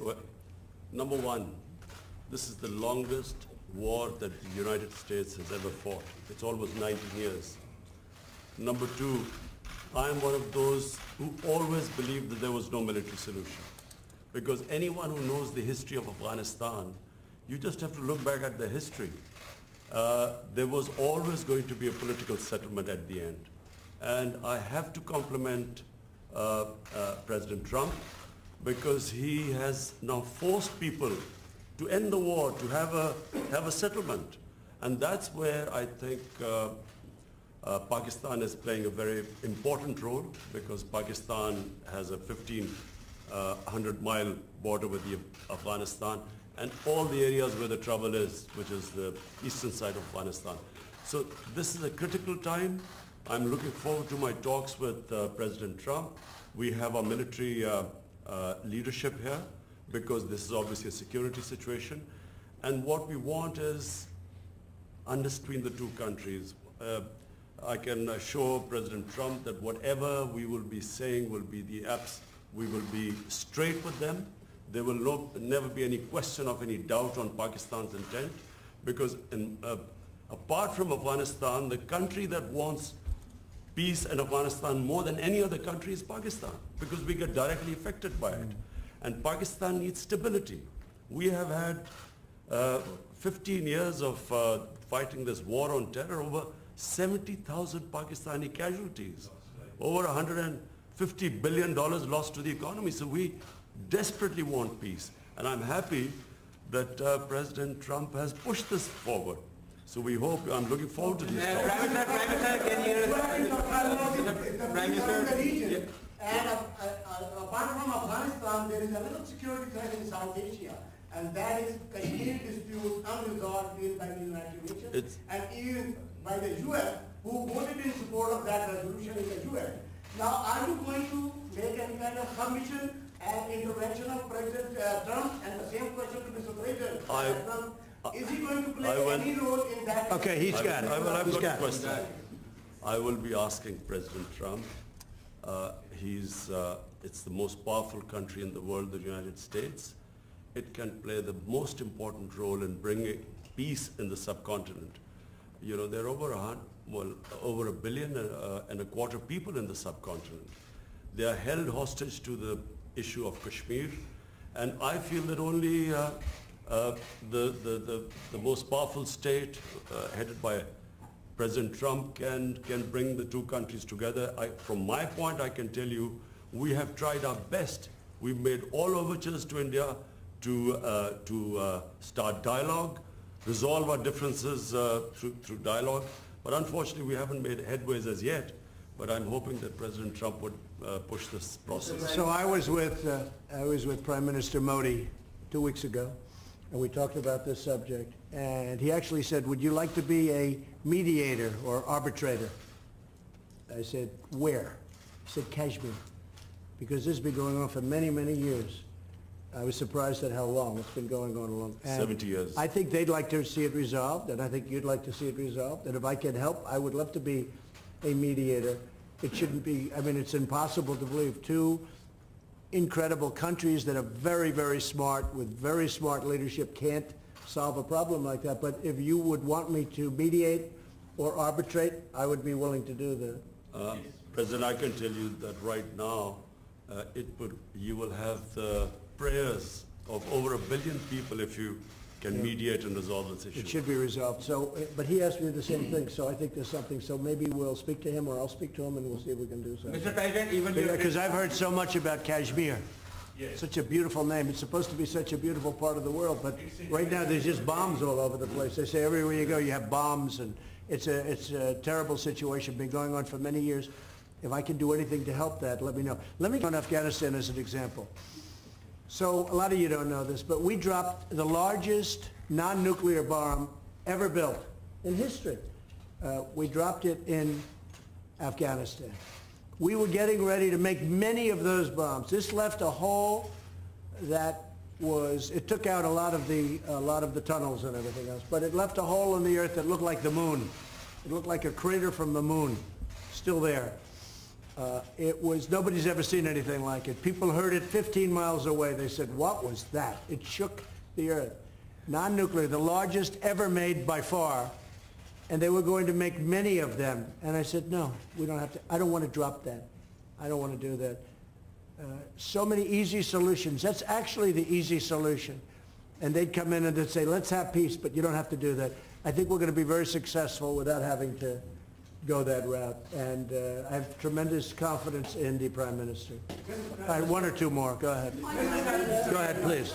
Well, number one, this is the longest war that the United States has ever fought. It's almost 19 years. Number two, I am one of those who always believed that there was no military solution. Because anyone who knows the history of Afghanistan, you just have to look back at the history. There was always going to be a political settlement at the end. And I have to compliment President Trump because he has now forced people to end the war, to have a settlement. And that's where I think Pakistan is playing a very important role, because Pakistan has a 1,500-mile border with Afghanistan and all the areas where the trouble is, which is the eastern side of Afghanistan. So this is a critical time. I'm looking forward to my talks with President Trump. We have our military leadership here, because this is obviously a security situation. And what we want is understanding the two countries. I can assure President Trump that whatever we will be saying will be we will be straight with them. There will never be any question of any doubt on Pakistan's intent, because apart from Afghanistan, the country that wants peace in Afghanistan more than any other country is Pakistan, because we get directly affected by it. And Pakistan needs stability. We have had 15 years of fighting this war on terror, over 70,000 Pakistani casualties, over $150 billion lost to the economy. So we desperately want peace. And I'm happy that President Trump has pushed this forward. So we hope, I'm looking forward to these talks. Prime Minister, can you... Prime Minister, and apart from Afghanistan, there is another security threat in South Asia, and that is Kashmir dispute unresolved by the United Nations and even by the US, who voted in support of that resolution in the US. Now, are you going to make any kind of submission and intervention of President Trump? And the same question to Mr. President Trump. Is he going to play any role in that? Okay, he's got it. I've got a question. I will be asking President Trump. It's the most powerful country in the world, the United States. It can play the most important role in bringing peace in the subcontinent. You know, there are over a billion and a quarter people in the subcontinent. They are held hostage to the issue of Kashmir, and I feel that only the most powerful state, headed by President Trump, can bring the two countries together. From my point, I can tell you, we have tried our best. We've made all overtures to India to start dialogue, resolve our differences through dialogue. But unfortunately, we haven't made headways as yet. But I'm hoping that President Trump would push this process. So I was with Prime Minister Modi 2 weeks ago, and we talked about this subject. And he actually said, would you like to be a mediator or arbitrator? I said, where? He said, Kashmir, because this has been going on for many, many years. I was surprised at how long it's been going on along. 70 years. I think they'd like to see it resolved, and I think you'd like to see it resolved. And if I can help, I would love to be a mediator. It shouldn't be, I mean, it's impossible to believe two incredible countries that are very, very smart, with very smart leadership, can't solve a problem like that. But if you would want me to mediate or arbitrate, I would be willing to do that. President, I can tell you that right now, you will have the prayers of over 1 billion people if you can mediate and resolve this issue. It should be resolved. So, but he asked me the same thing, so I think there's something. So maybe we'll speak to him, or I'll speak to him, and we'll see if we can do something. Mr. President, even because I've heard so much about Kashmir. Yes. Such a beautiful name. It's supposed to be such a beautiful part of the world, but right now there's just bombs all over the place. They say everywhere you go you have bombs, and it's a terrible situation. Been going on for many years. If I can do anything to help that, let me know. Let me go on Afghanistan as an example. So a lot of you don't know this, but we dropped the largest non-nuclear bomb ever built in history. We dropped it in Afghanistan. We were getting ready to make many of those bombs. This left a hole that it took out a lot of the tunnels and everything else, but it left a hole in the earth that looked like the moon. It looked like a crater from the moon, still there. Nobody's ever seen anything like it. People heard it 15 miles away. They said, what was that? It shook the earth. Non-nuclear, the largest ever made by far, and they were going to make many of them. And I said, no, we don't have to. I don't want to drop that. I don't want to do that. So many easy solutions. That's actually the easy solution. And they'd come in and they'd say, let's have peace, but you don't have to do that. I think we're going to be very successful without having to go that route. And I have tremendous confidence in the Prime Minister. All right, one or two more. Go ahead. Go ahead, please.